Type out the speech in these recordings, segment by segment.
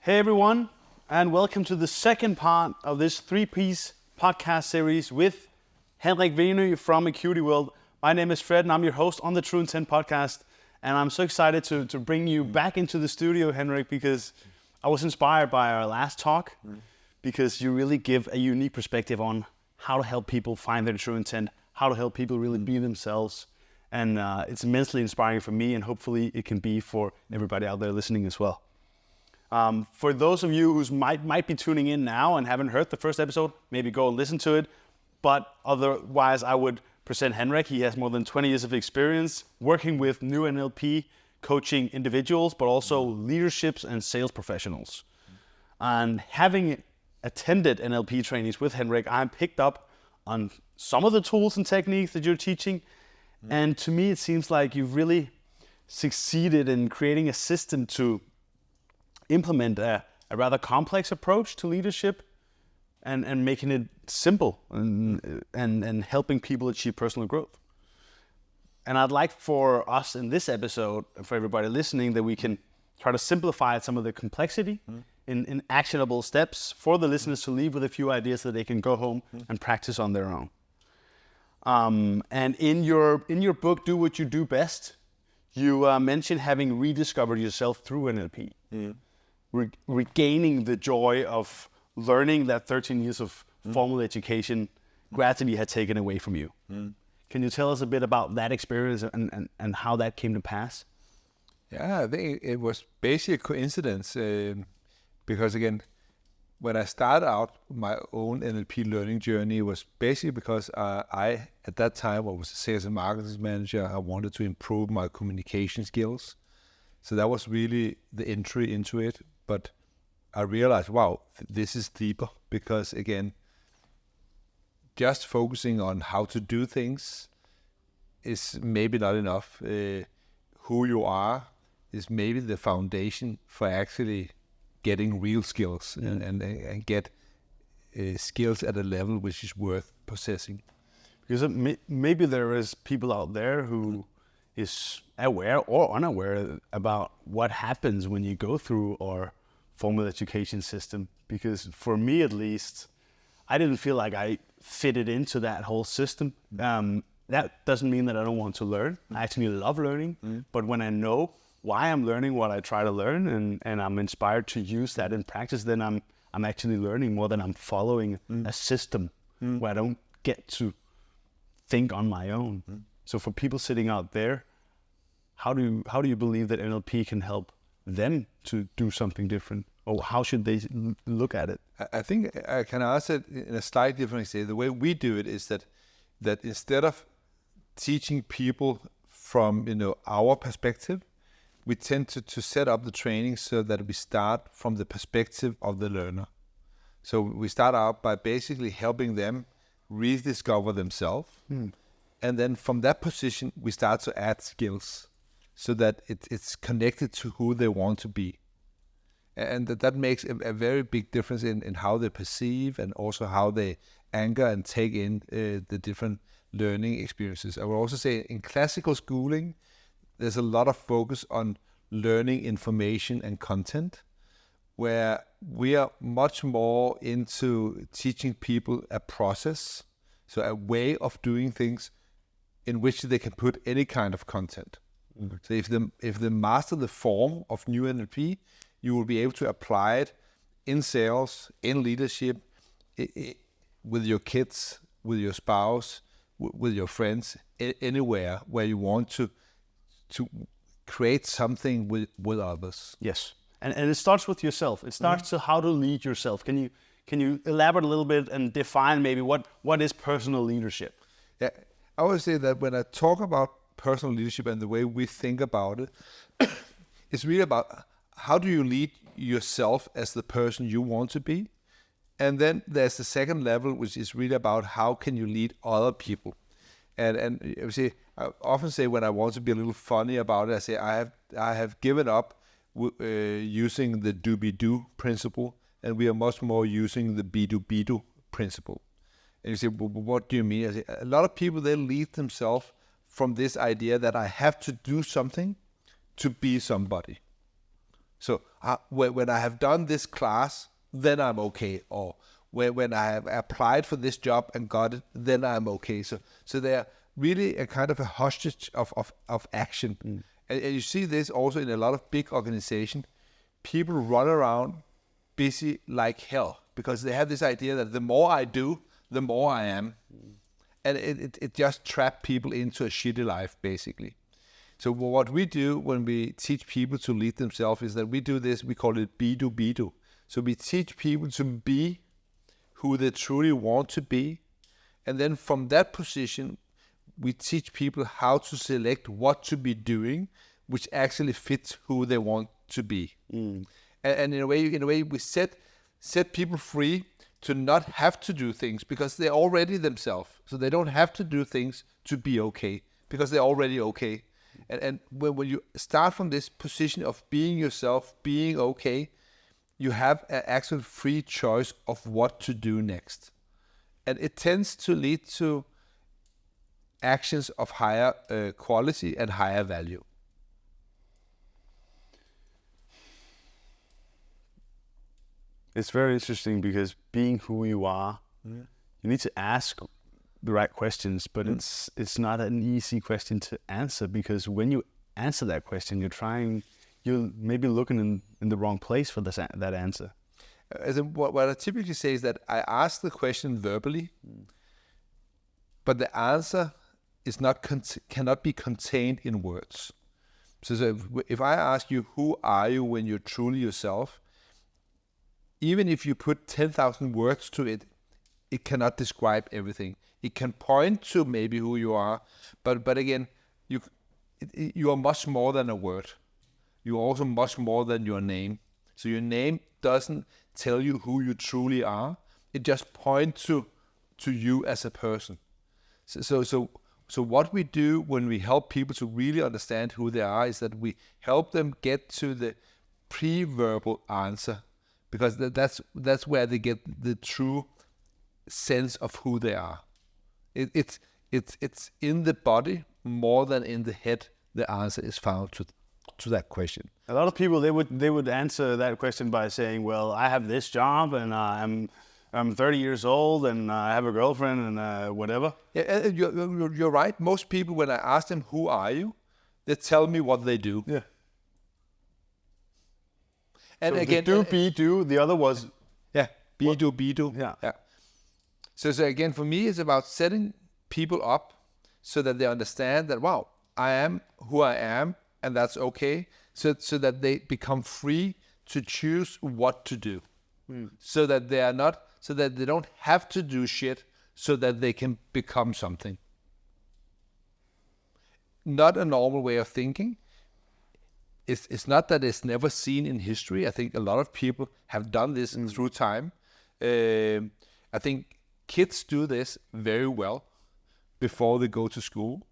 Hey everyone, and welcome to the second part of this three-piece podcast series with Henrik Wenøe from Acuity World. My name is Fred and I'm your host on the True Intent podcast. And I'm so excited to bring you back into the studio, Henrik, because I was inspired by our last talk because you really give a unique perspective on how to help people find their true intent, how to help people really be themselves. And it's immensely inspiring for me, and hopefully it can be for everybody out there listening as well. For those of you who might be tuning in now and haven't heard the first episode, maybe go and listen to it. But otherwise, I would present Henrik. He has more than 20 years of experience working with new NLP, coaching individuals, but also leaderships and sales professionals. And having attended NLP trainings with Henrik, I picked up on some of the tools and techniques that you're teaching. And to me, it seems like you've really succeeded in creating a system to implement a rather complex approach to leadership and making it simple and helping people achieve personal growth. And I'd like for us in this episode, for everybody listening, that we can try to simplify some of the complexity in actionable steps for the listeners to leave with a few ideas that they can go home and practice on their own. And in your book, Do What You Do Best, you mentioned having rediscovered yourself through NLP, regaining the joy of learning that 13 years of formal education gradually had taken away from you. Can you tell us a bit about that experience and how that came to pass? Yeah, I think it was basically a coincidence because, again, when I started out my own NLP learning journey, it was basically because I, at that time, was a sales and marketing manager. I wanted to improve my communication skills. So that was really the entry into it. But I realized, wow, this is deeper because, again, just focusing on how to do things is maybe not enough. Who you are is maybe the foundation for actually getting real skills and get skills at a level which is worth possessing. Because maybe there is people out there who is aware or unaware about what happens when you go through our formal education system. Because for me, at least, I didn't feel like I fitted into that whole system. That doesn't mean that I don't want to learn. I actually love learning. But when I know why I'm learning what I try to learn and I'm inspired to use that in practice, then I'm actually learning more than I'm following a system where I don't get to think on my own. So for people sitting out there, how do you believe that NLP can help them to do something different? Or how should they look at it? I think I can answer it in a slightly different way. The way we do it is that instead of teaching people from our perspective, we tend to set up the training so that we start from the perspective of the learner. So we start out by basically helping them rediscover themselves. And then from that position, we start to add skills so that it's connected to who they want to be. And that makes a very big difference in how they perceive and also how they anchor and take in the different learning experiences. I would also say in classical schooling, there's a lot of focus on learning information and content, where we are much more into teaching people a process, so a way of doing things in which they can put any kind of content. So if they master the form of new NLP, you will be able to apply it in sales, in leadership, with your kids, with your spouse, with your friends, anywhere where you want to create something with others. Yes, and it starts with yourself. It starts to how to lead yourself. Can you elaborate a little bit and define maybe what is personal leadership? Yeah, I would say that when I talk about personal leadership and the way we think about it, it's really about how do you lead yourself as the person you want to be? And then there's the second level, which is really about how can you lead other people? And I often say when I want to be a little funny about it, I say I have given up using the do-be-do principle, and we are much more using the be-do-be-do principle. And you say, well, what do you mean? I say, a lot of people, they lead themselves from this idea that I have to do something to be somebody. So when I have done this class, then I'm okay. Or when I have applied for this job and got it, then I'm okay. So they're really a kind of a hostage of action. And you see this also in a lot of big organizations. People run around busy like hell because they have this idea that the more I do, the more I am. And it just traps people into a shitty life, basically. So what we do when we teach people to lead themselves is that we do this, we call it be-do. So we teach people to be who they truly want to be. And then from that position, we teach people how to select what to be doing, which actually fits who they want to be. And in a way, we set people free to not have to do things because they're already themselves. So they don't have to do things to be okay because they're already okay. And when you start from this position of being yourself, being okay, you have an actual free choice of what to do next. And it tends to lead to actions of higher quality and higher value. It's very interesting because being who you are, you need to ask the right questions, but it's not an easy question to answer because when you answer that question, you're maybe looking in the wrong place for that answer. As in, what I typically say is that I ask the question verbally, but the answer is cannot be contained in words. So if I ask you, who are you when you're truly yourself, even if you put 10,000 words to it, it cannot describe everything. It can point to maybe who you are, but again, you are much more than a word. You are also much more than your name. So your name doesn't tell you who you truly are. It just points to you as a person. So what we do when we help people to really understand who they are is that we help them get to the pre-verbal answer, because that's where they get the true sense of who they are. It's in the body more than in the head. The answer is found to that question. A lot of people they would answer that question by saying, "Well, I have this job and I'm 30 years old and I have a girlfriend and whatever." Yeah, you're right. Most people, when I ask them, "Who are you?" they tell me what they do. Yeah. And so again, do. The other was be do. Yeah. So again, for me, it's about setting people up so that they understand that, wow, I am who I am, and that's okay. So that they become free to choose what to do, so that they don't have to do shit, so that they can become something. Not a normal way of thinking. It's not that it's never seen in history. I think a lot of people have done this through time. I think kids do this very well before they go to school.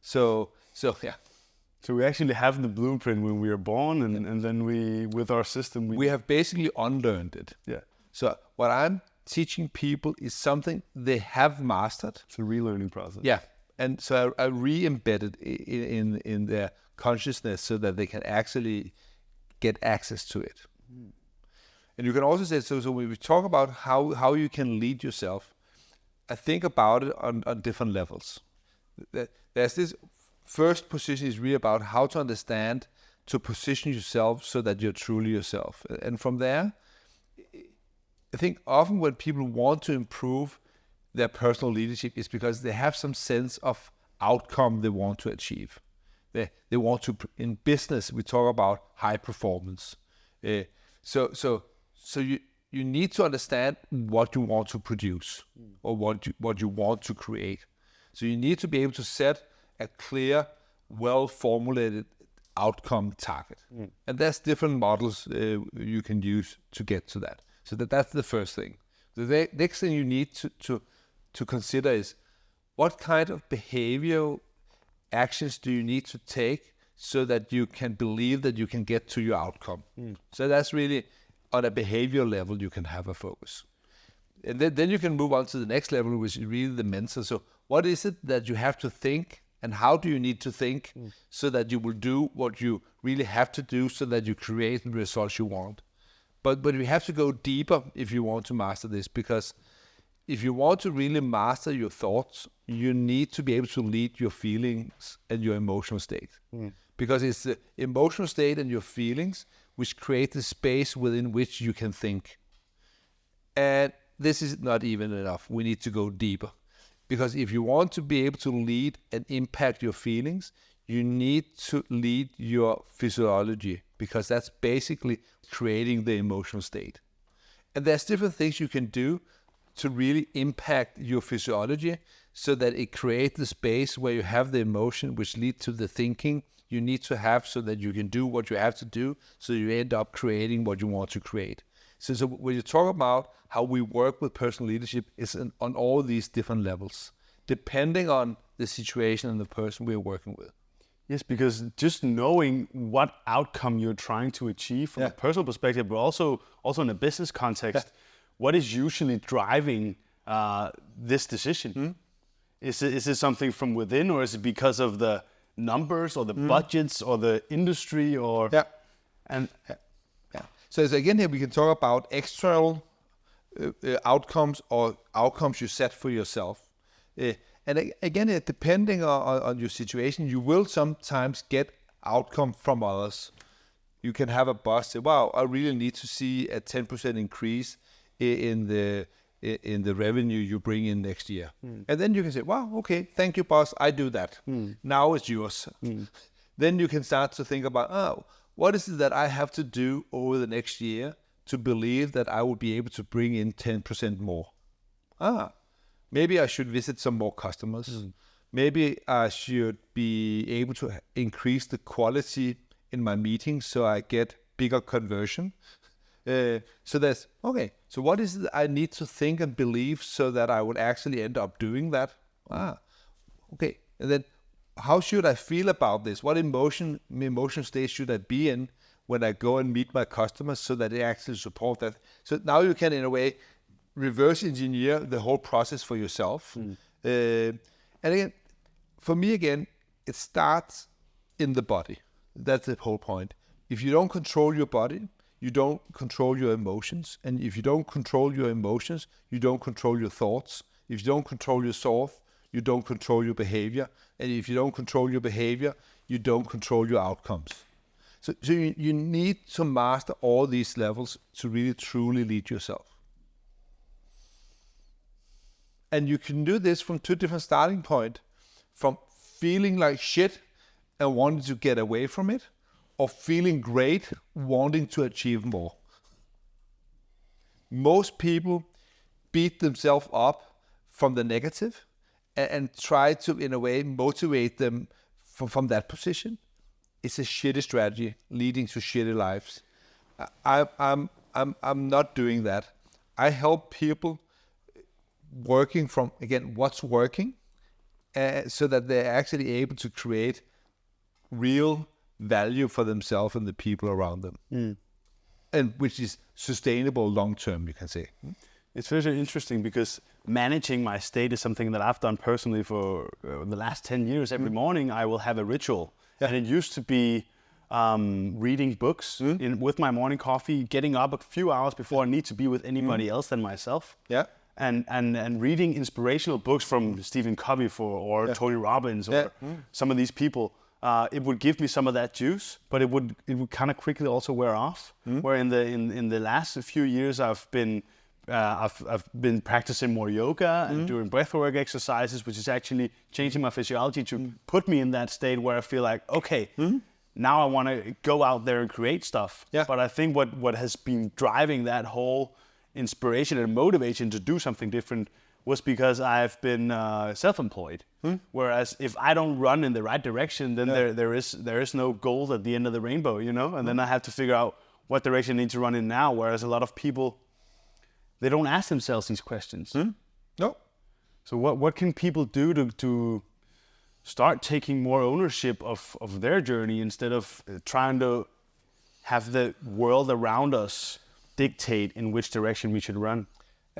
So yeah. So we actually have the blueprint when we are born, and then with our system, we have basically unlearned it. Yeah. So what I'm teaching people is something they have mastered. It's a relearning process. Yeah. And so I re-embed it in their consciousness so that they can actually get access to it. And you can also say, so when we talk about how you can lead yourself, I think about it on different levels. There's this first position is really about how to understand, to position yourself so that you're truly yourself. And from there, I think often when people want to improve their personal leadership, it's because they have some sense of outcome they want to achieve. They want to, in business, we talk about high performance. So you need to understand what you want to produce or what you want to create. So you need to be able to set a clear, well-formulated outcome target. And there's different models you can use to get to that. So that's the first thing. The next thing you need to consider is, what kind of behavioral actions do you need to take so that you can believe that you can get to your outcome? So that's really on a behavioral level you can have a focus. And then you can move on to the next level, which is really the mental. So what is it that you have to think and how do you need to think so that you will do what you really have to do so that you create the results you want. But we have to go deeper if you want to master this, because if you want to really master your thoughts, you need to be able to lead your feelings and your emotional state. Because it's the emotional state and your feelings which create the space within which you can think. And this is not even enough. We need to go deeper. Because if you want to be able to lead and impact your feelings, you need to lead your physiology, because that's basically creating the emotional state. And there's different things you can do to really impact your physiology so that it creates the space where you have the emotion which leads to the thinking you need to have so that you can do what you have to do, so you end up creating what you want to create. So when you talk about how we work with personal leadership, it's on all these different levels, depending on the situation and the person we're working with. Yes, because just knowing what outcome you're trying to achieve from a personal perspective, but also in a business context, what is usually driving this decision? Is it something from within, or is it because of the numbers or the budgets or the industry or So again, here we can talk about external outcomes or outcomes you set for yourself. And again, depending on your situation, you will sometimes get outcome from others. You can have a boss say, wow, I really need to see a 10% increase in the revenue you bring in next year. And then you can say, wow, okay, thank you, boss, I do that. Now it's yours. Then you can start to think about, what is it that I have to do over the next year to believe that I will be able to bring in 10% more? Maybe I should visit some more customers. Maybe I should be able to increase the quality in my meetings so I get bigger conversion. So that's, okay, so what is it I need to think and believe so that I would actually end up doing that? Okay. And then how should I feel about this? What emotional state should I be in when I go and meet my customers so that they actually support that? So now you can, in a way, reverse engineer the whole process for yourself. And again, for me, it starts in the body. That's the whole point. If you don't control your body, you don't control your emotions. And if you don't control your emotions, you don't control your thoughts. If you don't control your thoughts, you don't control your behavior. And if you don't control your behavior, you don't control your outcomes. So you need to master all these levels to really truly lead yourself. And you can do this from two different starting points, from feeling like shit and wanting to get away from it, or feeling great, wanting to achieve more. Most people beat themselves up from the negative and try to, in a way, motivate them from that position. It's a shitty strategy leading to shitty lives. I'm not doing that. I help people working from, again, what's working, so that they're actually able to create real value for themselves and the people around them, and which is sustainable long term, you can say. It's very interesting because managing my state is something that I've done personally for the last 10 years. Every morning I will have a ritual, and it used to be reading books with my morning coffee, getting up a few hours before I need to be with anybody else than myself. And reading inspirational books from Stephen Covey or Tony Robbins or some of these people. It would give me some of that juice, but it would kind of quickly also wear off. Where in the last few years I've been practicing more yoga and doing breathwork exercises, which is actually changing my physiology to put me in that state where I feel like, okay, now I want to go out there and create stuff. But I think what has been driving that whole inspiration and motivation to do something different was because I've been self-employed. Whereas if I don't run in the right direction, then there is no gold at the end of the rainbow, you know? And then I have to figure out what direction I need to run in now. Whereas a lot of people, they don't ask themselves these questions. No. So what can people do to start taking more ownership of their journey instead of trying to have the world around us dictate in which direction we should run?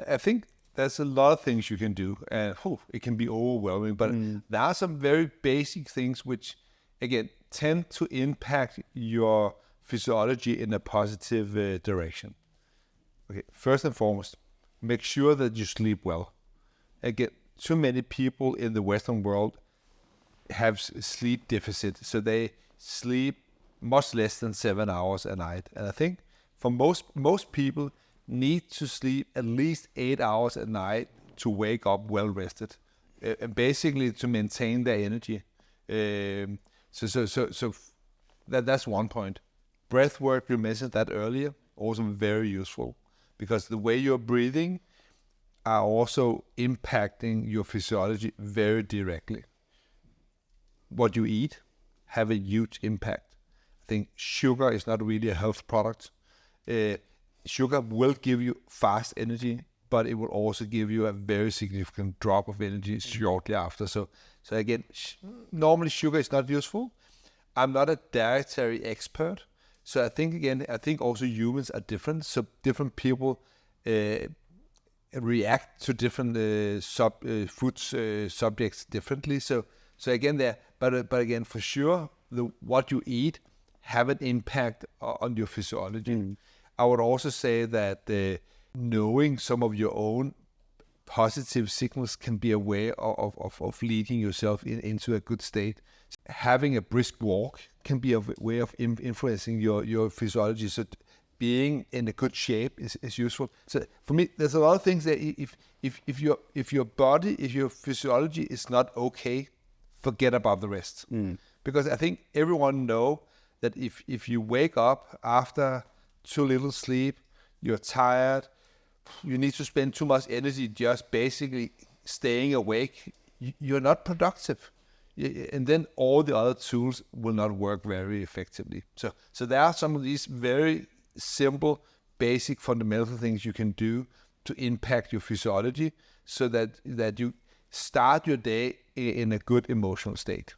I think there's a lot of things you can do, and it can be overwhelming. But there are some very basic things which, again, tend to impact your physiology in a positive direction. Okay, first and foremost, make sure that you sleep well. Again, too many people in the Western world have sleep deficit, so they sleep much less than 7 hours a night. And I think for most people need to sleep at least 8 hours a night to wake up well rested, and basically to maintain their energy. So that's one point. Breath work, you mentioned that earlier, also very useful, because the way you're breathing are also impacting your physiology very directly. What you eat have a huge impact. I think sugar is not really a health product. Sugar will give you fast energy, but it will also give you a very significant drop of energy shortly after. So again, normally sugar is not useful. I'm not a dietary expert. So I think also humans are different. So different people react to different food subjects differently. So again, but again, for sure, what you eat have an impact on your physiology. I would also say that knowing some of your own positive signals can be a way of leading yourself into a good state. Having a brisk walk can be a way of influencing your physiology. So being in a good shape is useful. So for me, there's a lot of things that if your physiology is not okay, forget about the rest. Because I think everyone know that if you wake up after too little sleep, you're tired, you need to spend too much energy just basically staying awake, you're not productive. And then all the other tools will not work very effectively. So there are some of these very simple, basic, fundamental things you can do to impact your physiology so that you start your day in a good emotional state.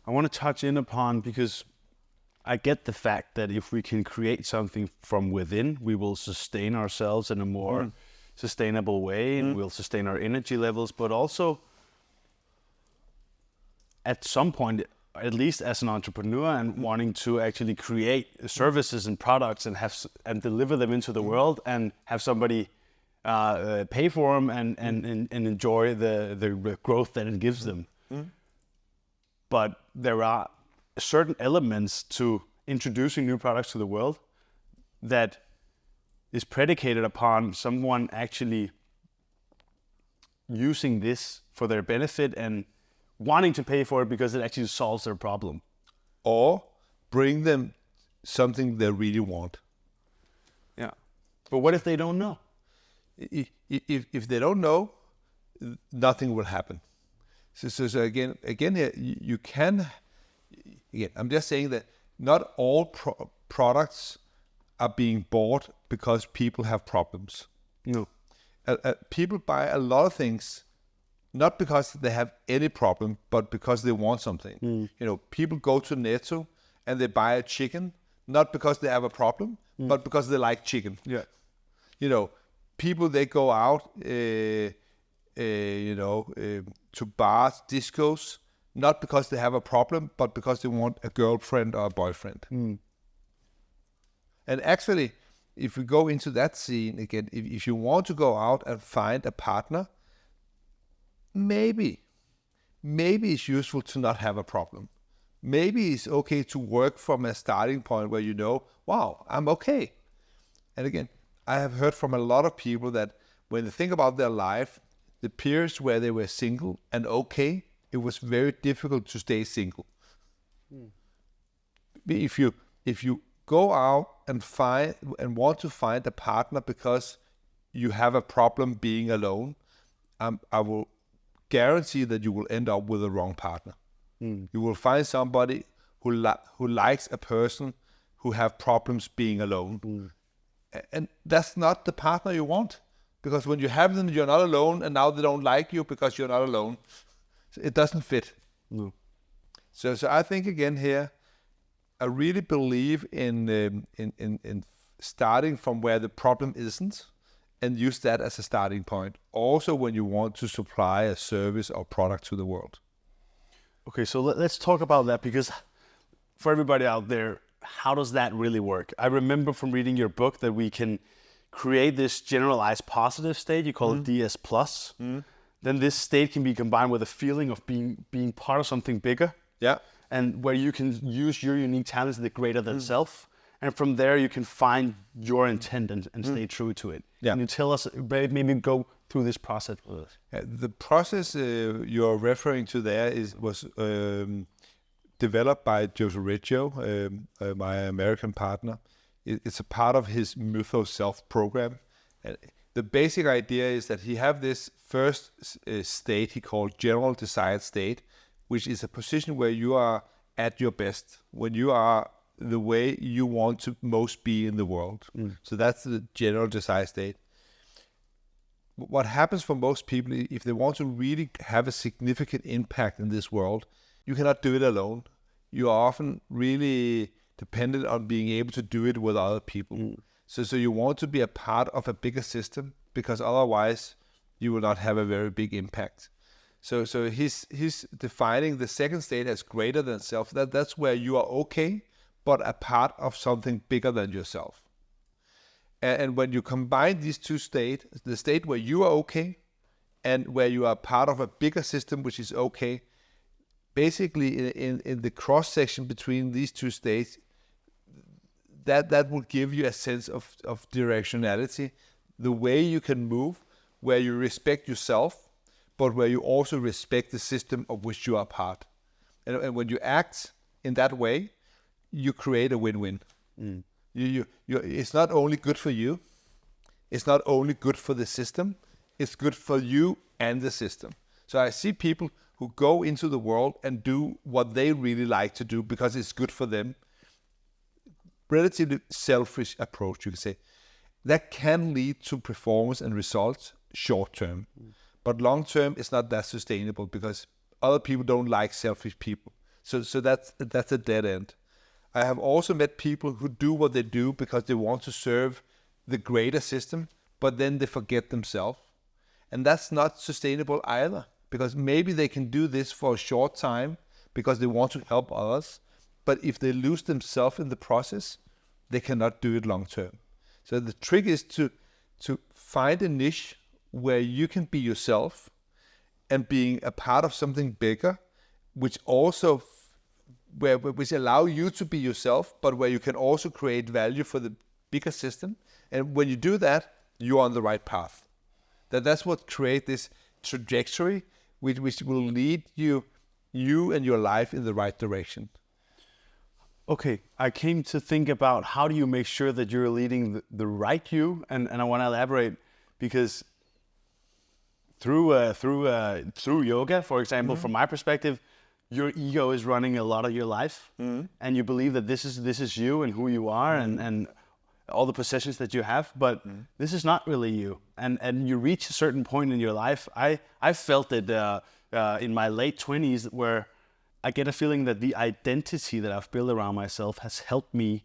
I want to touch in upon, because I get the fact that if we can create something from within, we will sustain ourselves in a more sustainable way, and we'll sustain our energy levels, but also at some point, at least as an entrepreneur and wanting to actually create services and products and deliver them into the world and have somebody pay for them and enjoy the growth that it gives them. But there are certain elements to introducing new products to the world that is predicated upon someone actually using this for their benefit and wanting to pay for it because it actually solves their problem. Or bring them something they really want. Yeah. But what if they don't know? If they don't know, nothing will happen. So again, here, you can. Again, I'm just saying that not all products are being bought because people have problems. No. People buy a lot of things not because they have any problem, but because they want something. People go to Netto and they buy a chicken, not because they have a problem, but because they like chicken. Yeah. People, they go out, to bars, discos, not because they have a problem, but because they want a girlfriend or a boyfriend. And actually, if we go into that scene again, if you want to go out and find a partner, maybe it's useful to not have a problem. Maybe it's okay to work from a starting point where wow, I'm okay. And again, I have heard from a lot of people that when they think about their life, the periods where they were single and okay, it was very difficult to stay single. If you go out and want to find a partner because you have a problem being alone, I will guarantee that you will end up with the wrong partner. You will find somebody who likes a person who have problems being alone. And that's not the partner you want. Because when you have them, you're not alone, and now they don't like you because you're not alone. So it doesn't fit. No. So I think again here, I really believe in starting from where the problem isn't, and use that as a starting point. Also when you want to supply a service or product to the world. Okay, so let's talk about that, because for everybody out there, how does that really work? I remember from reading your book that we can create this generalized positive state, you call it DS+. Then this state can be combined with a feeling of being part of something bigger. Yeah. And where you can use your unique talents, the greater than self. And from there you can find your intent and stay true to it. Yeah. Can you tell us, maybe go through this process with us? The process you're referring to there was developed by Joseph Reggio, my American partner. It's a part of his Mythos Self program. And the basic idea is that he have this first state he called general desired state, which is a position where you are at your best, when you are the way you want to most be in the world. So that's the general desired state. What happens for most people, if they want to really have a significant impact in this world, you cannot do it alone. You are often really dependent on being able to do it with other people. So you want to be a part of a bigger system, because otherwise you will not have a very big impact. So he's defining the second state as greater than self. That's where you are okay, but a part of something bigger than yourself. And when you combine these two states, the state where you are okay and where you are part of a bigger system which is okay, basically in the cross section between these two states, that will give you a sense of directionality, the way you can move, where you respect yourself, but where you also respect the system of which you are part. And when you act in that way, you create a win-win. It's not only good for you, it's not only good for the system, it's good for you and the system. So I see people who go into the world and do what they really like to do because it's good for them. Relatively selfish approach, you can say. That can lead to performance and results short term. But long term, it's not that sustainable because other people don't like selfish people. So that's a dead end. I have also met people who do what they do because they want to serve the greater system, but then they forget themselves. And that's not sustainable either, because maybe they can do this for a short time because they want to help others, but if they lose themselves in the process, they cannot do it long term. So the trick is to find a niche where you can be yourself and being a part of something bigger, which also which allow you to be yourself, but where you can also create value for the bigger system. And when you do that, you're on the right path. That's what creates this trajectory, which will lead you and your life in the right direction. Okay, I came to think about how do you make sure that you're leading the right you, and I want to elaborate, because through yoga, for example, from my perspective, your ego is running a lot of your life, and you believe that this is you and who you are, and all the possessions that you have, but this is not really you. And you reach a certain point in your life. I felt it in my late 20s, where I get a feeling that the identity that I've built around myself has helped me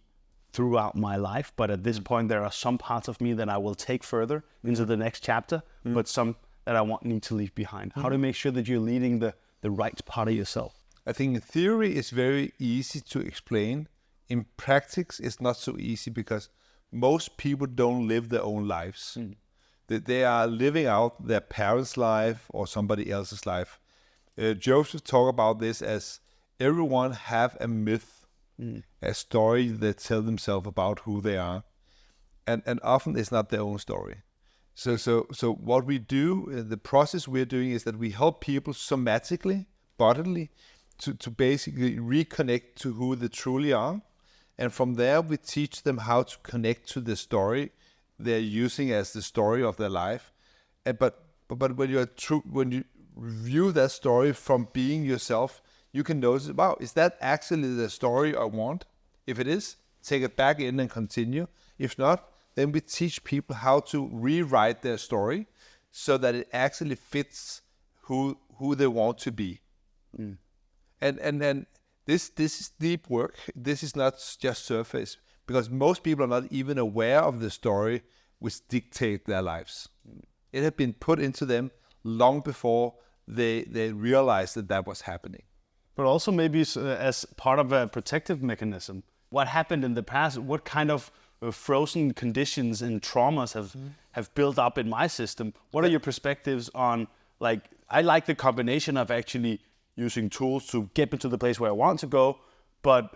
throughout my life. But at this point, there are some parts of me that I will take further into the next chapter, but some that I need to leave behind. How to make sure that you're leading the right part of yourself? I think in theory it's very easy to explain. In practice, it's not so easy because most people don't live their own lives. They are living out their parents' life or somebody else's life. Joseph talk about this as everyone have a myth, a story they tell themselves about who they are, and often it's not their own story. So what we do, the process we're doing is that we help people somatically, bodily, to basically reconnect to who they truly are, and from there we teach them how to connect to the story they're using as the story of their life. But when you review that story from being yourself, you can notice, wow, is that actually the story I want? If it is, take it back in and continue. If not, then we teach people how to rewrite their story so that it actually fits who they want to be. And this is deep work. This is not just surface, because most people are not even aware of the story which dictate their lives. It had been put into them long before they realized that was happening. But also maybe as part of a protective mechanism. What happened in the past, what kind of frozen conditions and traumas have built up in my system? What are your perspectives on, like, I like the combination of actually using tools to get me to the place where I want to go, but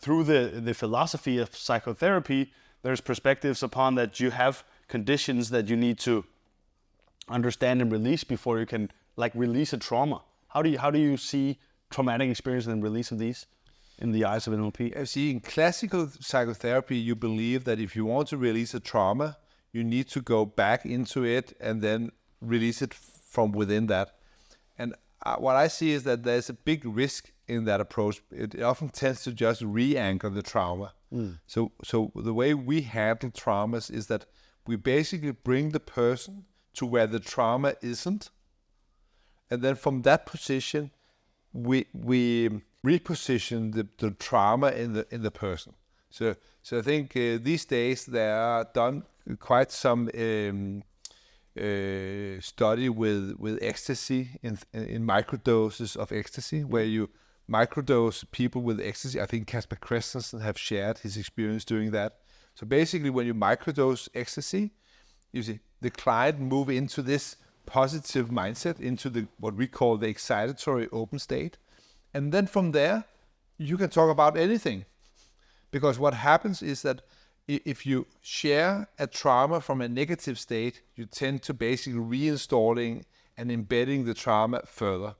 through the philosophy of psychotherapy, there's perspectives upon that you have conditions that you need to understand and release before you can, like, release a trauma. How do you see traumatic experience and release of these in the eyes of NLP? See, in classical psychotherapy, you believe that if you want to release a trauma, you need to go back into it and then release it from within that. And what I see is that there's a big risk in that approach. It often tends to just re-anchor the trauma. So the way we handle traumas is that we basically bring the person to where the trauma isn't, and then from that position, we reposition the trauma in the person. So I think these days there are done quite some study with ecstasy in microdoses of ecstasy, where you microdose people with ecstasy. I think Kasper Christensen have shared his experience doing that. So basically, when you microdose ecstasy, you see the client move into this positive mindset, into what we call the excitatory open state. And then from there, you can talk about anything. Because what happens is that if you share a trauma from a negative state, you tend to basically reinstalling and embedding the trauma further.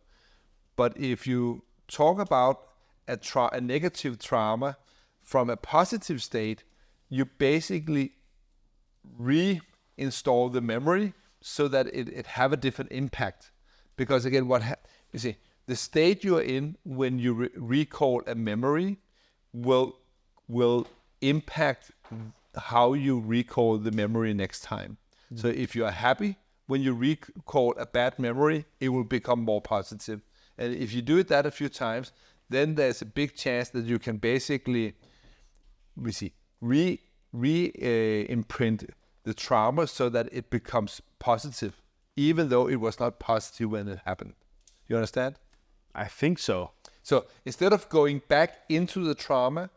But if you talk about a negative trauma from a positive state, you basically reinstall the memory so that it have a different impact. Because again, you see, the state you are in when you recall a memory will impact how you recall the memory next time. So if you are happy, when you recall a bad memory, it will become more positive. And if you do it that a few times, then there's a big chance that you can basically, imprint the trauma so that it becomes positive, even though it was not positive when it happened. You understand? I think so. So instead of going back into the trauma,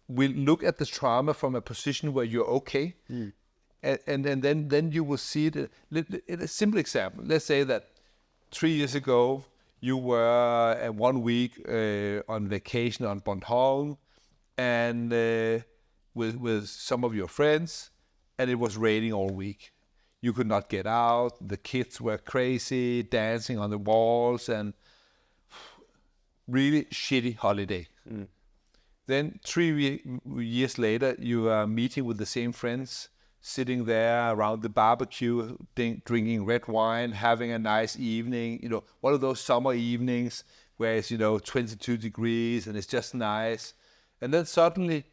we look at the trauma from a position where you're okay. And then you will see it. A simple example. Let's say that 3 years ago, you were 1 week on vacation on Bornholm and with some of your friends, and it was raining all week. You could not get out. The kids were crazy, dancing on the walls, and really shitty holiday. Then 3 years later, you are meeting with the same friends, sitting there around the barbecue, drinking red wine, having a nice evening, one of those summer evenings where it's, 22 degrees and it's just nice. And then suddenly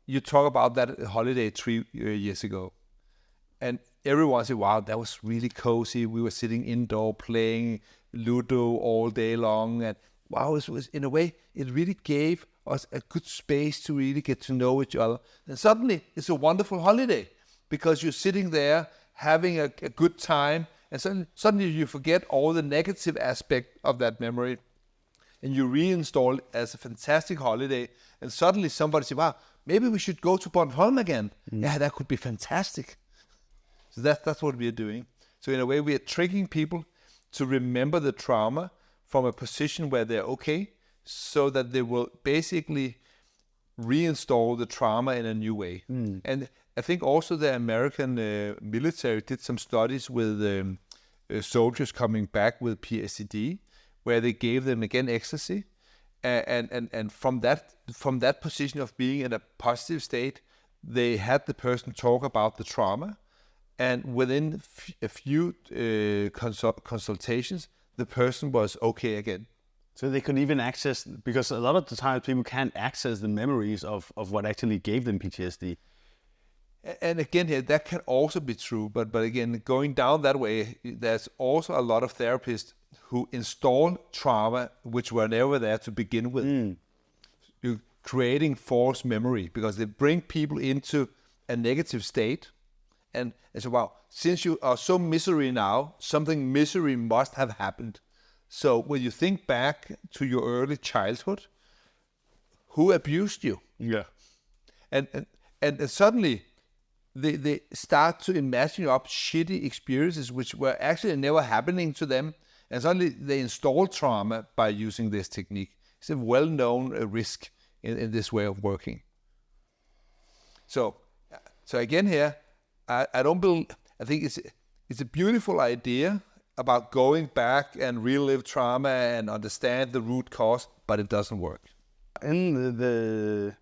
you talk about that holiday 3 years ago. And everyone says, wow, that was really cozy. We were sitting indoor playing Ludo all day long. And wow, it was in a way, it really gave us a good space to really get to know each other. And suddenly it's a wonderful holiday because you're sitting there having a good time, and suddenly you forget all the negative aspect of that memory and you reinstall it as a fantastic holiday. And suddenly somebody says, wow, maybe we should go to Bornholm again. Yeah, that could be fantastic. So that's what we are doing. So in a way, we are tricking people to remember the trauma from a position where they're okay, so that they will basically reinstall the trauma in a new way. And I think also the American military did some studies with soldiers coming back with PTSD, where they gave them again ecstasy, and from that position of being in a positive state, they had the person talk about the trauma, and within a few consultations, the person was okay again. So they could even access, because a lot of the times people can't access the memories of what actually gave them PTSD. And again, here that can also be true, but again, going down that way, there's also a lot of therapists who install trauma which were never there to begin with. You're creating false memory because they bring people into a negative state, And so, wow, since you are so misery now, something misery must have happened. So when you think back to your early childhood, who abused you? Yeah. And suddenly they start to imagine up shitty experiences which were actually never happening to them. And suddenly they install trauma by using this technique. It's a well-known risk in this way of working. So again here, I don't believe. I think it's a beautiful idea about going back and relive trauma and understand the root cause, but it doesn't work. In the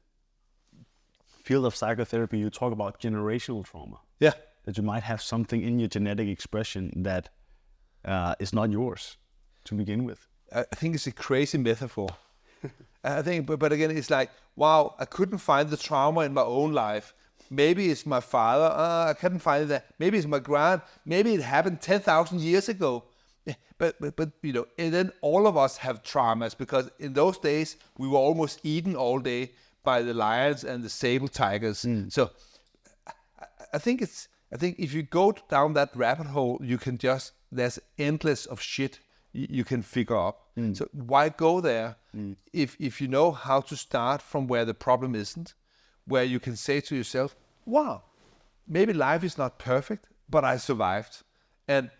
field of psychotherapy, you talk about generational trauma. Yeah. That you might have something in your genetic expression that is not yours to begin with. I think it's a crazy metaphor. I think, but again, it's like, wow, I couldn't find the trauma in my own life. Maybe it's my father. I couldn't find that. Maybe it's my maybe it happened 10,000 years ago. But you know, and then all of us have traumas because in those days we were almost eaten all day by the lions and the sable tigers. So I think if you go down that rabbit hole, you can there's endless of shit you can figure up. So why go there if you know how to start from where the problem isn't, where you can say to yourself, wow, maybe life is not perfect, but I survived. And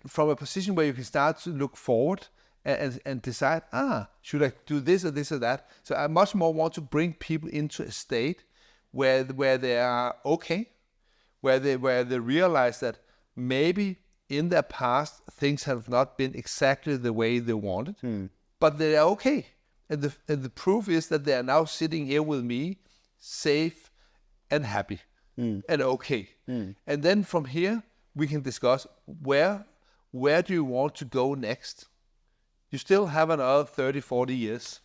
from a position where you can start to look forward and decide, should I do this or this or that? So I much more want to bring people into a state where they are okay, where they realize that maybe in their past things have not been exactly the way they wanted, but they are okay. And the proof is that they are now sitting here with me, safe and happy and okay. And then from here, we can discuss where do you want to go next? You still have another 30, 40 years.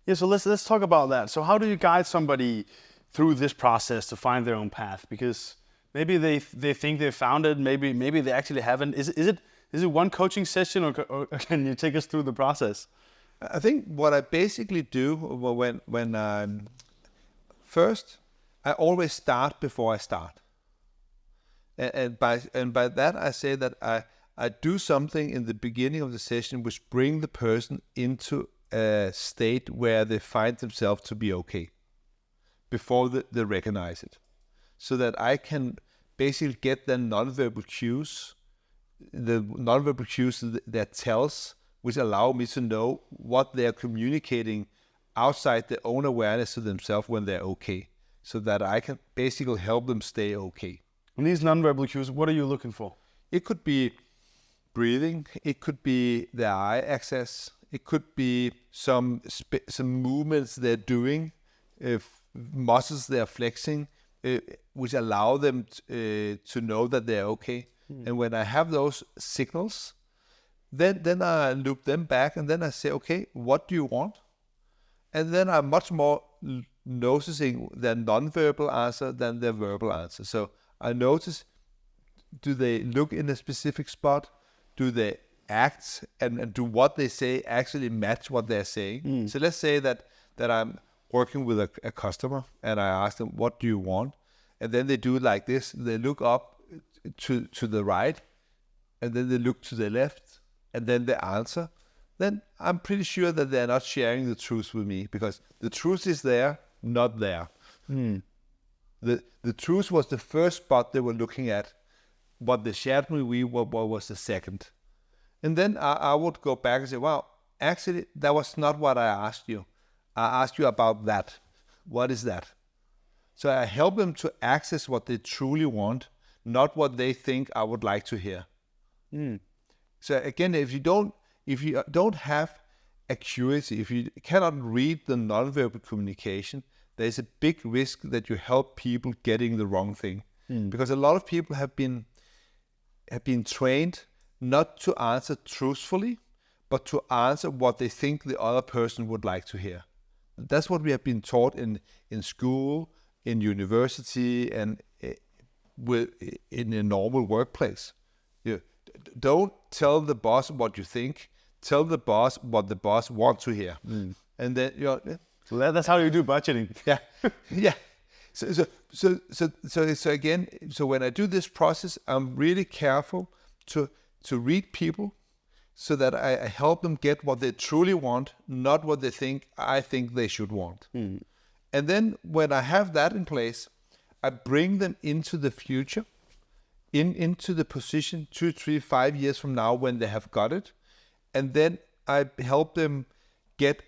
Yeah, so let's talk about that. So how do you guide somebody through this process to find their own path? Because maybe they think they found it, maybe they actually haven't. Is it one coaching session or can you take us through the process? I think what I basically do when I'm first, I always start before I start. And by that I say that I do something in the beginning of the session which bring the person into a state where they find themselves to be okay before they recognize it. So that I can basically get the nonverbal cues that tells, which allow me to know what they're communicating outside their own awareness to themselves when they're okay. So that I can basically help them stay okay. And these nonverbal cues, what are you looking for? It could be breathing. It could be the eye access. It could be some movements they're doing, muscles they're flexing, which allow them to know that they're okay. And when I have those signals, then I loop them back and then I say, okay, what do you want? And then I'm much more noticing their non-verbal answer than their verbal answer. So I notice, do they look in a specific spot? Do they act and do what they say actually match what they're saying? So let's say that I'm working with a customer and I ask them, what do you want? And then they do it like this. They look up to the right and then they look to the left and then they answer. Then I'm pretty sure that they're not sharing the truth with me because the truth is there, not there. The truth was the first spot they were looking at. What they shared with me was the second. And then I would go back and say, wow, actually, that was not what I asked you. I asked you about that. What is that? So I help them to access what they truly want, not what they think I would like to hear. So again, if you don't have acuity, if you cannot read the nonverbal communication, there's a big risk that you help people getting the wrong thing. Because a lot of people have been trained not to answer truthfully, but to answer what they think the other person would like to hear. That's what we have been taught in school, in university, and in a normal workplace. Don't tell the boss what you think. Tell the boss what the boss wants to hear. And then So that's how you do budgeting. Yeah. So again, so when I do this process, I'm really careful to read people, so that I help them get what they truly want, not what I think they should want. And then when I have that in place, I bring them into the future, into the position 2, 3, 5 years from now when they have got it. And then I help them get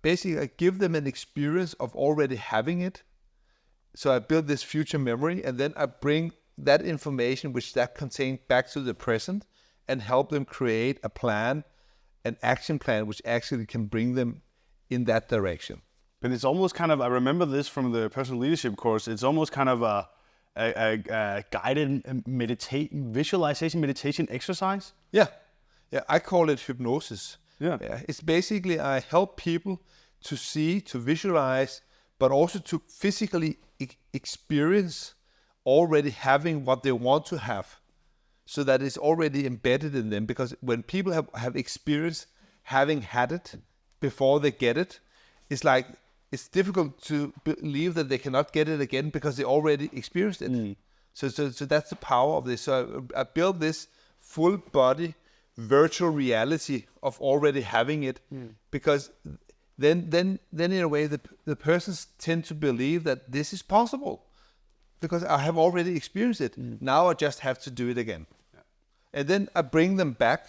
basically I give them an experience of already having it. So I build this future memory, and then I bring that information which that contains back to the present and help them create a plan, an action plan, which actually can bring them in that direction. But it's almost kind of, I remember this from the personal leadership course, it's almost kind of a guided visualization meditation exercise. Yeah, I call it hypnosis. Yeah. It's basically I help people to see, to visualize, but also to physically experience already having what they want to have, so that it's already embedded in them. Because when people have experienced having had it before they get it, it's difficult to believe that they cannot get it again because they already experienced it. So that's the power of this. So I built this full body virtual reality of already having it, because then in a way the persons tend to believe that this is possible because I have already experienced it. Now I just have to do it again. And then I bring them back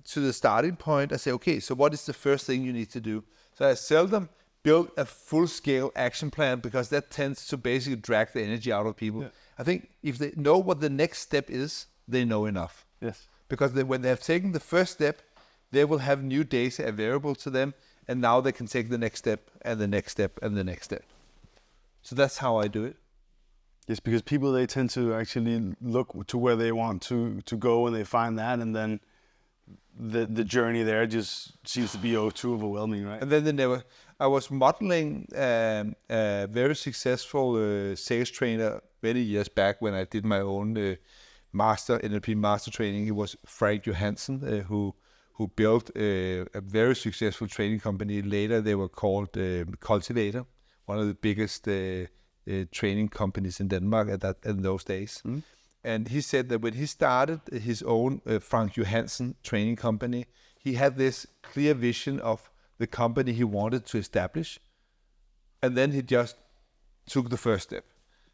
to the starting point. I say, okay, so what is the first thing you need to do? So I seldom build a full-scale action plan, because that tends to basically drag the energy out of people. Yeah. I think if they know what the next step is, they know enough. Yes. Because when they have taken the first step, they will have new data available to them, and now they can take the next step and the next step and the next step. So that's how I do it. Yes, because people, they tend to actually look to where they want to go, and they find that, and then the journey there just seems to be too overwhelming, right? And then I was modeling a very successful sales trainer many years back when I did my own NLP master training. It was Frederik W, who built a very successful training company. Later they were called Cultivator, one of the biggest training companies in Denmark in those days. And he said that when he started his own Frank Johansen training company, he had this clear vision of the company he wanted to establish. And then he just took the first step.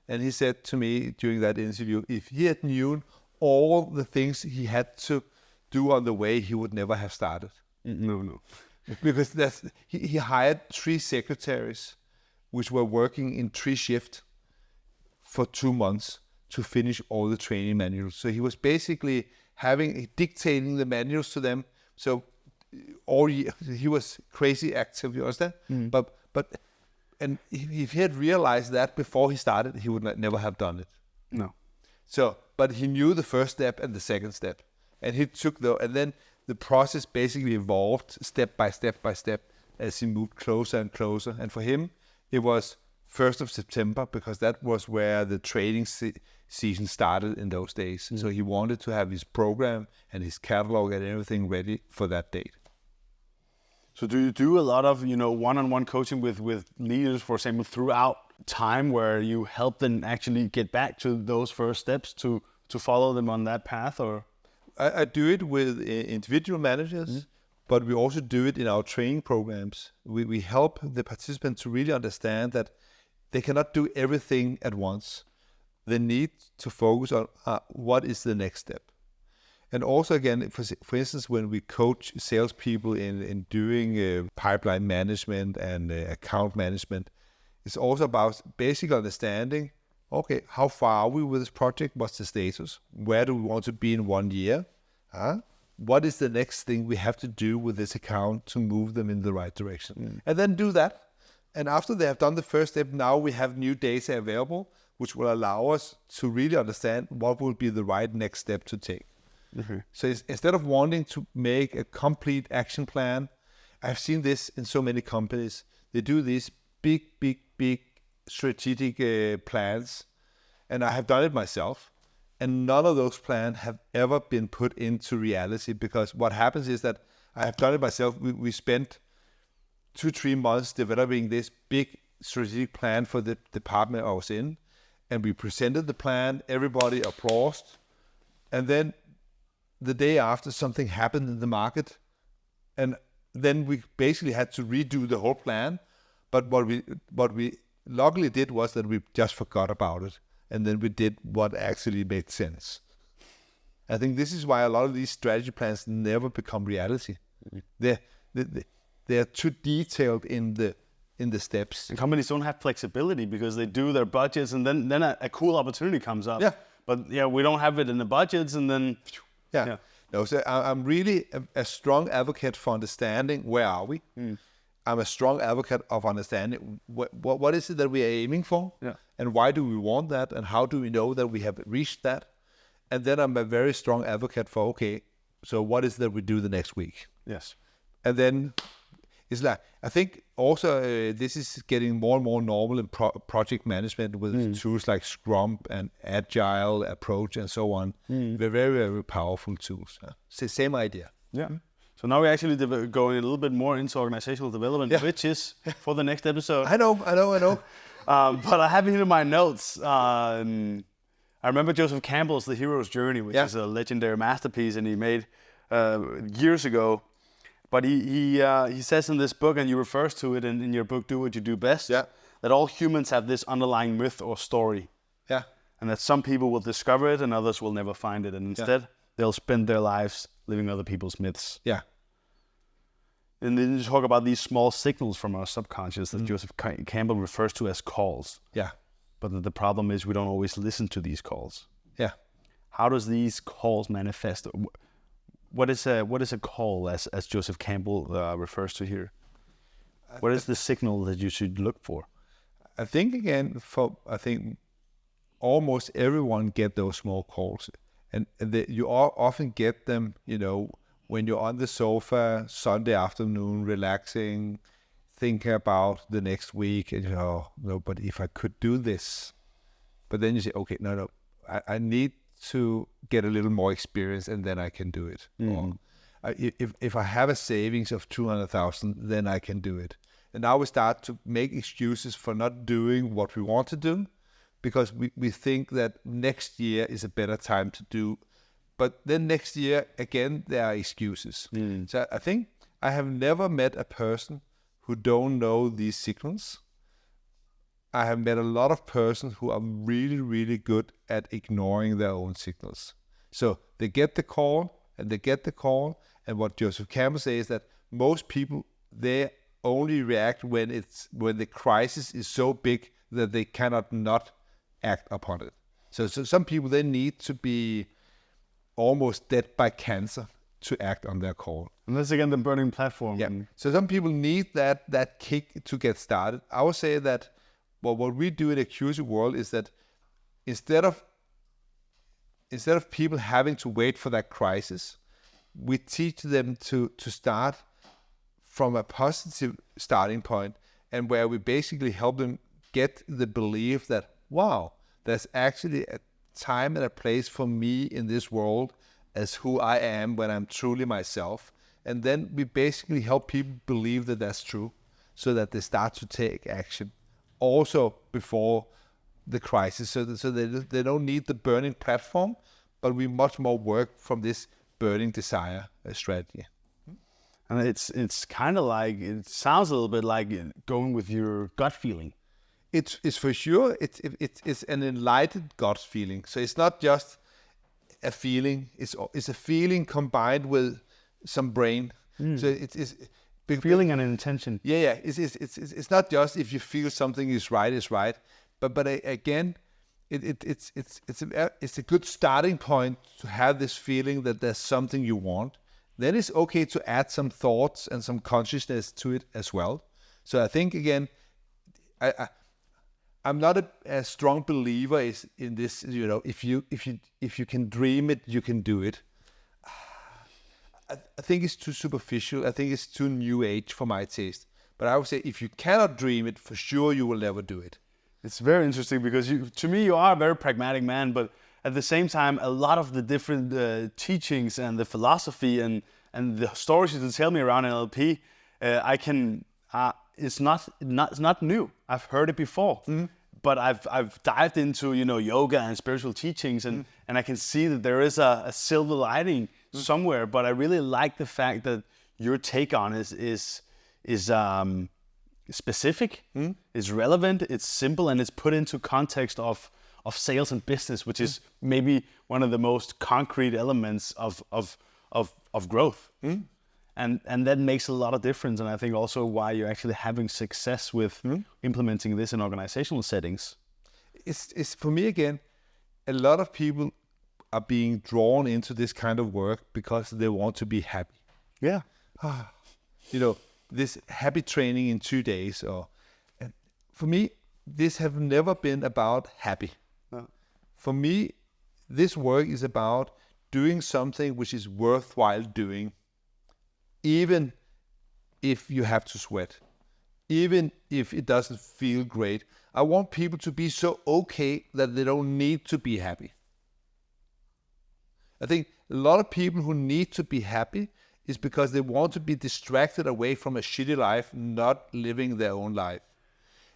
And he said to me during that interview, if he had known all the things he had to do on the way, he would never have started. No. Because he hired 3 secretaries, which were working in 3 shifts for 2 months to finish all the training manuals. So he was basically dictating the manuals to them. So he was crazy active, you understand? And if he had realized that before he started, he would never have done it. No. So, but he knew the first step and the second step, and he took and then the process basically evolved step by step as he moved closer and closer. And for him, it was 1st of September, because that was where the training season started in those days. So he wanted to have his program and his catalog and everything ready for that date. So do you do a lot of, one-on-one coaching with leaders, for example, throughout time, where you help them actually get back to those first steps to follow them on that path? Or I do it with individual managers, but we also do it in our training programs. We help the participants to really understand that they cannot do everything at once. They need to focus on what is the next step. And also, again, for instance, when we coach salespeople in doing pipeline management and account management, it's also about basic understanding, okay, how far are we with this project? What's the status? Where do we want to be in 1 year? What is the next thing we have to do with this account to move them in the right direction? And then do that. And after they have done the first step, now we have new data available, which will allow us to really understand what will be the right next step to take. So instead of wanting to make a complete action plan, I've seen this in so many companies. They do these big strategic plans, and I have done it myself. And none of those plans have ever been put into reality, because what happens is that I have done it myself. We spent 2-3 months developing this big strategic plan for the department I was in, and we presented the plan. Everybody applauded, and then the day after, something happened in the market, and then we basically had to redo the whole plan. But what we luckily did was that we just forgot about it, and then we did what actually made sense. I think this is why a lot of these strategy plans never become reality. They're too detailed in the steps. And companies don't have flexibility because they do their budgets, and then a cool opportunity comes up. Yeah. But we don't have it in the budgets, and then yeah. No, so I'm really a strong advocate for understanding where are we. I'm a strong advocate of understanding what is it that we are aiming for, and why do we want that, and how do we know that we have reached that. And then I'm a very strong advocate for, okay, so what is that we do the next week? Yes. And then it's like, I think also this is getting more and more normal in project management with tools like Scrum and Agile approach and so on. They're very, very powerful tools. Same idea. Yeah. So now we're actually going a little bit more into organizational development, which is for the next episode. I know. But I have it in my notes. I remember Joseph Campbell's The Hero's Journey, which is a legendary masterpiece, and he made years ago. But he says in this book, and you refers to it in your book, Do What You Do Best, that all humans have this underlying myth or story. Yeah. And that some people will discover it and others will never find it. And instead, they'll spend their lives living other people's myths. Yeah. And then you talk about these small signals from our subconscious that Joseph Campbell refers to as calls. Yeah. But the problem is we don't always listen to these calls. Yeah. How does these calls manifest? What is a call, as Joseph Campbell refers to here? What is the signal that you should look for? I think I think almost everyone get those small calls, and you often get them, when you're on the sofa Sunday afternoon, relaxing, thinking about the next week, and no, but if I could do this, but then you say, okay, no, I need to get a little more experience, and then I can do it. Or if I have a savings of 200,000, then I can do it. And now we start to make excuses for not doing what we want to do, because we think that next year is a better time to do. But then next year, again, there are excuses. So I think I have never met a person who don't know these signals. I have met a lot of persons who are really, really good at ignoring their own signals. So they get the call, and what Joseph Campbell says is that most people, they only react when the crisis is so big that they cannot not act upon it. So some people, they need to be almost dead by cancer to act on their call. And that's again the burning platform. Yeah. So some people need that kick to get started. I would say that what we do in Acuity World is that instead of people having to wait for that crisis, we teach them to start from a positive starting point, and where we basically help them get the belief that, wow, there's actually a time and a place for me in this world as who I am when I'm truly myself. And then we basically help people believe that that's true, so that they start to take action also before the crisis. So they don't need the burning platform, but we much more work from this burning desire strategy. And it's kind of like, it sounds a little bit like going with your gut feeling. It's for sure, it's an enlightened gut feeling. So it's not just a feeling, it's a feeling combined with some brain. So it's feeling and intention. Yeah. It's not just if you feel something is right. But again, it's a good starting point to have this feeling that there's something you want. Then it's okay to add some thoughts and some consciousness to it as well. So I think again, I'm not a strong believer in this. If you can dream it, you can do it. I think it's too superficial. I think it's too new age for my taste. But I would say if you cannot dream it, for sure you will never do it. It's very interesting because to me you are a very pragmatic man, but at the same time, a lot of the different teachings and the philosophy and the stories you tell me around NLP, it's not new. I've heard it before, but I've dived into yoga and spiritual teachings, and I can see that there is a silver lining somewhere. But I really like the fact that your take on is specific, is relevant, it's simple, and it's put into context of sales and business, which is maybe one of the most concrete elements of growth. And that makes a lot of difference, and I think also why you're actually having success with implementing this in organizational settings. It's for me again, a lot of people are being drawn into this kind of work because they want to be happy. Yeah. This happy training in 2 days, and for me, this have never been about happy. No. For me, this work is about doing something which is worthwhile doing, even if you have to sweat, even if it doesn't feel great. I want people to be so okay that they don't need to be happy. I think a lot of people who need to be happy is because they want to be distracted away from a shitty life, not living their own life.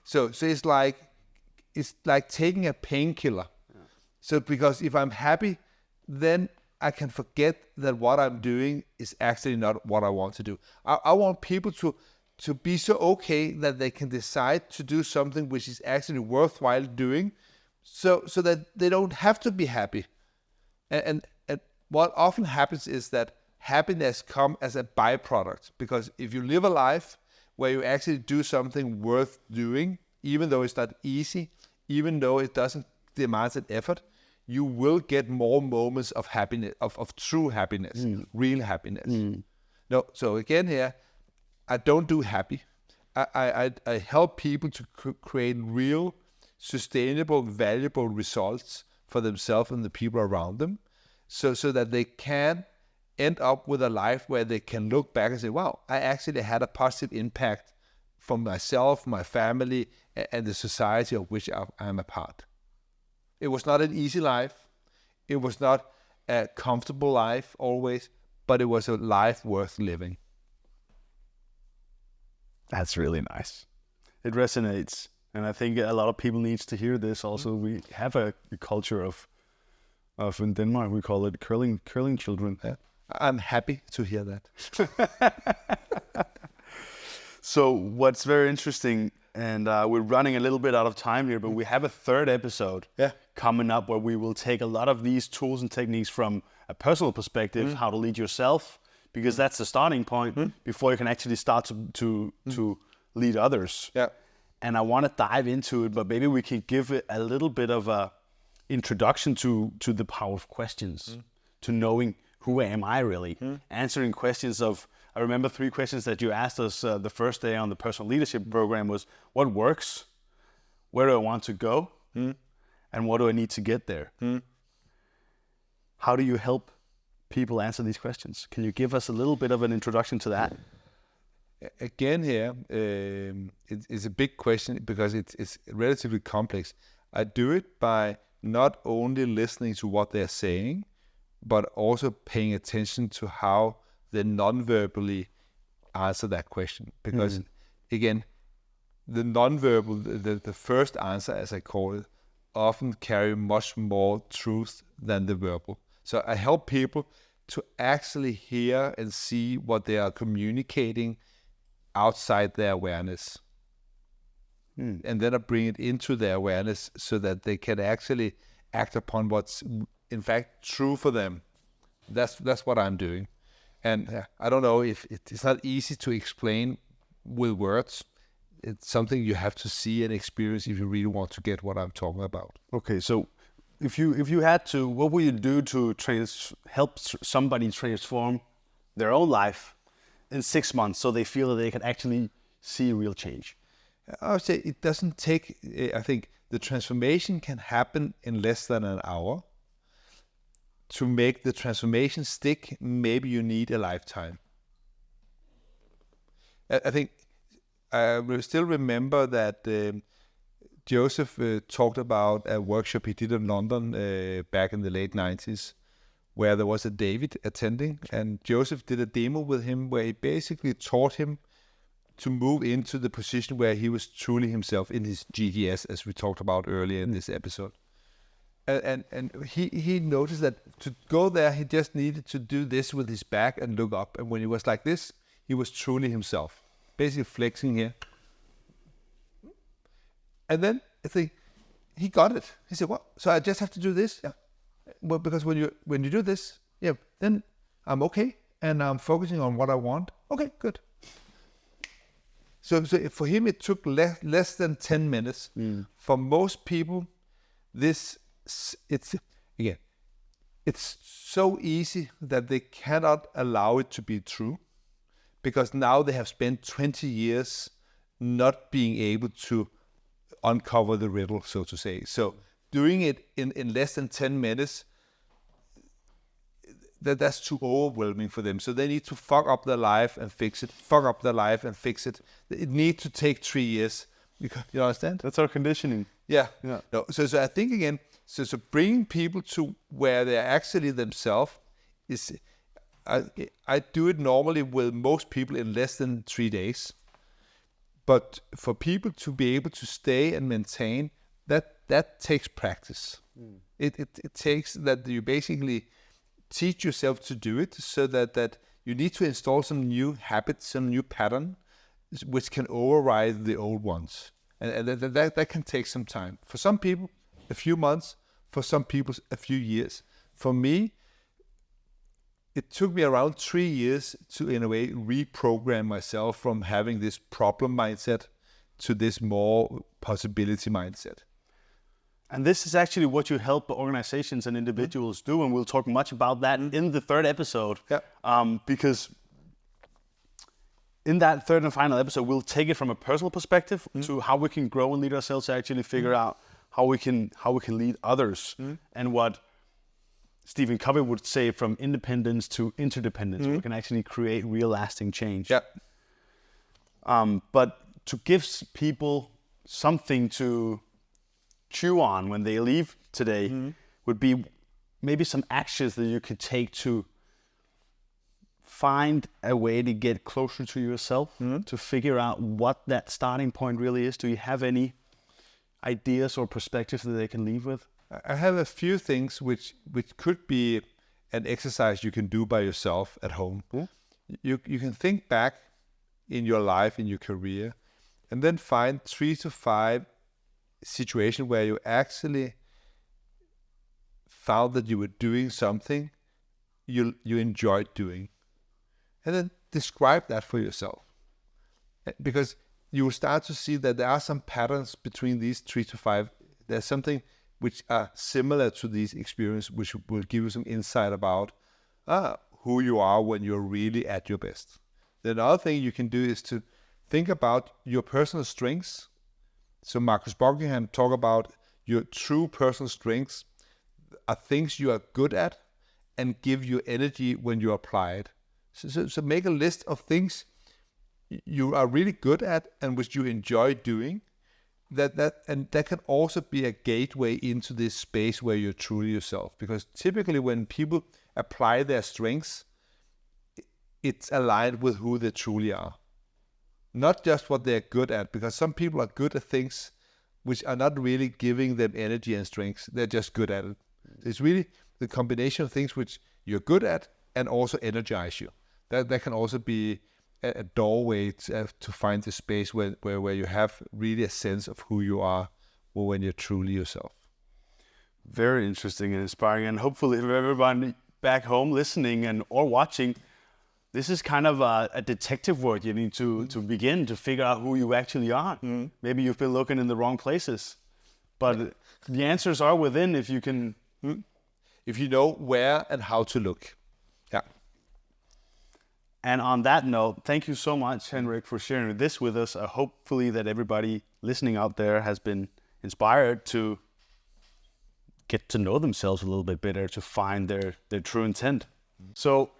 So it's like taking a painkiller. Yeah. So because if I'm happy, then I can forget that what I'm doing is actually not what I want to do. I want people to be so okay that they can decide to do something which is actually worthwhile doing, so that they don't have to be happy. And what often happens is that happiness comes as a byproduct, because if you live a life where you actually do something worth doing, even though it's not easy, even though it doesn't demand an effort, you will get more moments of happiness, of true happiness, real happiness. No, so again here, I don't do happy. I help people to create real, sustainable, valuable results for themselves and the people around them, so that they can end up with a life where they can look back and say, wow, I actually had a positive impact for myself, my family, and the society of which I'm a part. It was not an easy life. It was not a comfortable life always, but it was a life worth living. That's really nice. It resonates. And I think a lot of people need to hear this also. We have a culture of in Denmark, we call it curling children. Yeah. I'm happy to hear that. So what's very interesting, and we're running a little bit out of time here, but we have a third episode coming up where we will take a lot of these tools and techniques from a personal perspective, how to lead yourself, because that's the starting point before you can actually start to lead others. Yeah. And I want to dive into it, but maybe we can give it a little bit of a introduction to the power of questions, to knowing who am I really, answering questions of, I remember 3 questions that you asked us the first day on the personal leadership program was, what works, where do I want to go, and what do I need to get there? How do you help people answer these questions? Can you give us a little bit of an introduction to that? Again here, it's a big question because it's relatively complex. I do it by not only listening to what they're saying, but also paying attention to how they non-verbally answer that question. Because again, the non-verbal, the first answer, as I call it, often carry much more truth than the verbal. So I help people to actually hear and see what they are communicating outside their awareness. And then I bring it into their awareness so that they can actually act upon what's in fact true for them. That's what I'm doing. And I don't know if it's not easy to explain with words. It's something you have to see and experience if you really want to get what I'm talking about. Okay, so if you had to, what would you do to help somebody transform their own life in 6 months so they feel that they can actually see real change? I would say it doesn't take, I think the transformation can happen in less than an hour. To make the transformation stick, maybe you need a lifetime. I think I will still remember that Joseph talked about a workshop he did in London back in the late 90s, where there was a David attending, and Joseph did a demo with him where he basically taught him to move into the position where he was truly himself in his GTS, as we talked about earlier in this episode. And he noticed that to go there, he just needed to do this with his back and look up. And when he was like this, he was truly himself, basically flexing here. And then I think he got it. He said, "What? So I just have to do this?" Yeah. Well, because when you do this, yeah, then I'm okay and I'm focusing on what I want. Okay, good. So for him, it took less than 10 minutes. For most people, it's so easy that they cannot allow it to be true, because now they have spent 20 years not being able to uncover the riddle, so to say. So doing it in less than 10 minutes, that's too overwhelming for them. So they need to fuck up their life and fix it, fuck up their life and fix it. It needs to take 3 years. You understand? That's our conditioning. Yeah. Yeah. No. So I think again, so bringing people to where they're actually themselves is, I do it normally with most people in less than 3 days. But for people to be able to stay and maintain, that takes practice. It takes that you basically teach yourself to do it, so that you need to install some new habits, some new pattern, which can override the old ones. And that can take some time. For some people, a few months. For some people, a few years. For me, it took me around 3 years to, in a way, reprogram myself from having this problem mindset to this more possibility mindset. And this is actually what you help organizations and individuals do, and we'll talk much about that in the third episode. Yeah. Because in that third and final episode, we'll take it from a personal perspective to how we can grow and lead ourselves to actually figure out how we can lead others, and what Stephen Covey would say, from independence to interdependence, we can actually create real lasting change. Yeah. But to give people something to chew on when they leave today would be maybe some actions that you could take to find a way to get closer to yourself, to figure out what that starting point really is. Do you have any ideas or perspectives that they can leave with? I have a few things which could be an exercise you can do by yourself at home. You can think back in your life, in your career, and then find 3 to 5 situations where you actually found that you were doing something you enjoyed doing. And then describe that for yourself. Because you will start to see that there are some patterns between these 3 to 5. There's something which are similar to these experiences, which will give you some insight about who you are when you're really at your best. The other thing you can do is to think about your personal strengths. So Marcus Buckingham talk about your true personal strengths are things you are good at and give you energy when you apply it. So make a list of things you are really good at and which you enjoy doing. That can also be a gateway into this space where you're truly yourself. Because typically when people apply their strengths, it's aligned with who they truly are. Not just what they're good at, because some people are good at things which are not really giving them energy and strength. They're just good at it. It's really the combination of things which you're good at and also energize you. That can also be a doorway to find the space where you have really a sense of who you are when you're truly yourself. Very interesting and inspiring. And hopefully for everybody back home listening or watching, this is kind of a detective work. You need to begin to figure out who you actually are. Maybe you've been looking in the wrong places. But the answers are within if you can... If you know where and how to look. Yeah. And on that note, thank you so much, Henrik, for sharing this with us. Hopefully that everybody listening out there has been inspired to get to know themselves a little bit better, to find their true intent. So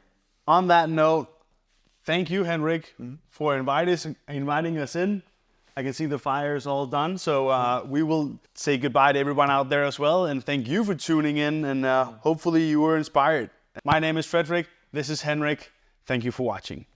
on that note, thank you, Henrik, for inviting us in. I can see the fire is all done. So we will say goodbye to everyone out there as well. And thank you for tuning in. And hopefully you were inspired. My name is Frederik. This is Henrik. Thank you for watching.